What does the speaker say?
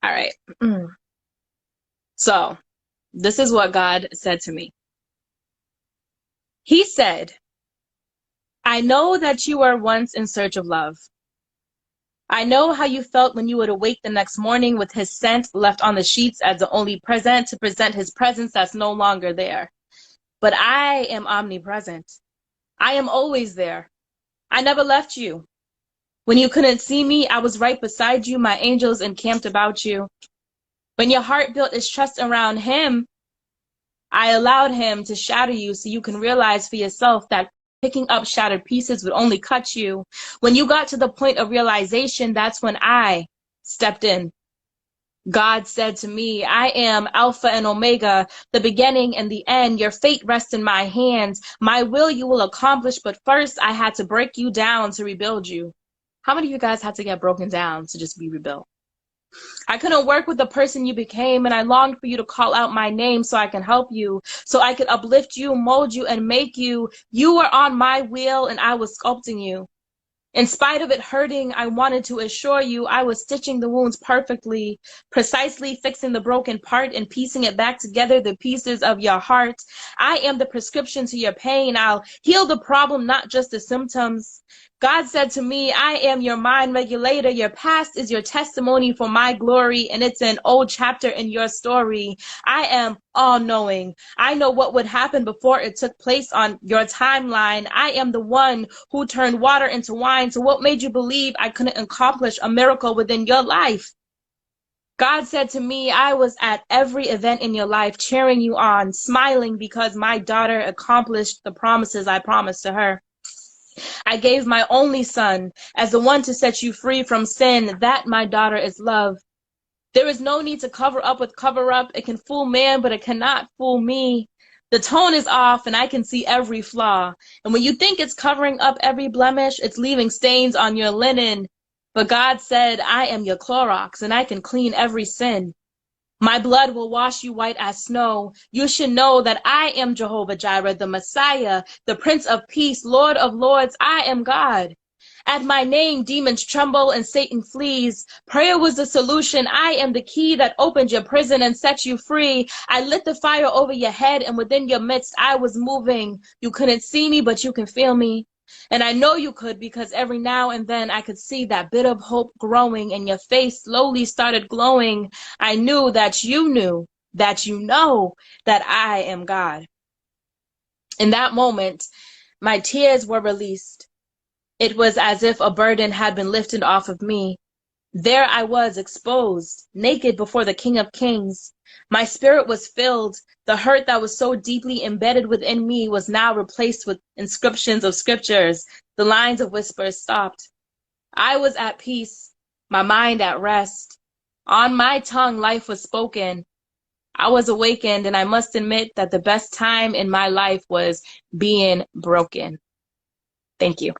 All right. So this is what God said to me. He said, I know that you were once in search of love. I know how you felt when you would awake the next morning with his scent left on the sheets as the only present to present his presence that's no longer there. But I am omnipresent. I am always there. I never left you. When you couldn't see me, I was right beside you. My angels encamped about you. When your heart built its trust around him, I allowed him to shatter you so you can realize for yourself that picking up shattered pieces would only cut you. When you got to the point of realization, that's when I stepped in. God said to me, I am Alpha and Omega, the beginning and the end. Your fate rests in my hands. My will you will accomplish, but first I had to break you down to rebuild you. How many of you guys had to get broken down to just be rebuilt? I couldn't work with the person you became, and I longed for you to call out my name so I can help you, so I could uplift you, mold you, and make you. You were on my wheel, and I was sculpting you. In spite of it hurting, I wanted to assure you I was stitching the wounds perfectly, precisely fixing the broken part and piecing it back together, the pieces of your heart. I am the prescription to your pain. I'll heal the problem, not just the symptoms. God said to me, I am your mind regulator. Your past is your testimony for my glory, and it's an old chapter in your story. I am all-knowing. I know what would happen before it took place on your timeline. I am the one who turned water into wine. So what made you believe I couldn't accomplish a miracle within your life? God said to me, I was at every event in your life, cheering you on, smiling because my daughter accomplished the promises I promised to her. I gave my only son as the one to set you free from sin. That, my daughter, is love. There is no need to cover up with cover up. It can fool man, but it cannot fool me. The tone is off and I can see every flaw. And when you think it's covering up every blemish, it's leaving stains on your linen. But God said, I am your Clorox and I can clean every sin. My blood will wash you white as snow. You should know that I am Jehovah Jireh, the Messiah, the Prince of Peace, Lord of Lords. I am God. At my name, demons tremble and Satan flees. Prayer was the solution. I am the key that opened your prison and set you free. I lit the fire over your head, and within your midst I was moving. You couldn't see me, but you can feel me. And I know you could, because every now and then I could see that bit of hope growing and your face slowly started glowing. I knew that you know that I am God. In that moment, my tears were released. It was as if a burden had been lifted off of me. There I was, exposed, naked before the King of Kings. My spirit was filled. The hurt that was so deeply embedded within me was now replaced with inscriptions of scriptures. The lines of whispers stopped. I was at peace, my mind at rest. On my tongue, life was spoken. I was awakened, and I must admit that the best time in my life was being broken. Thank you.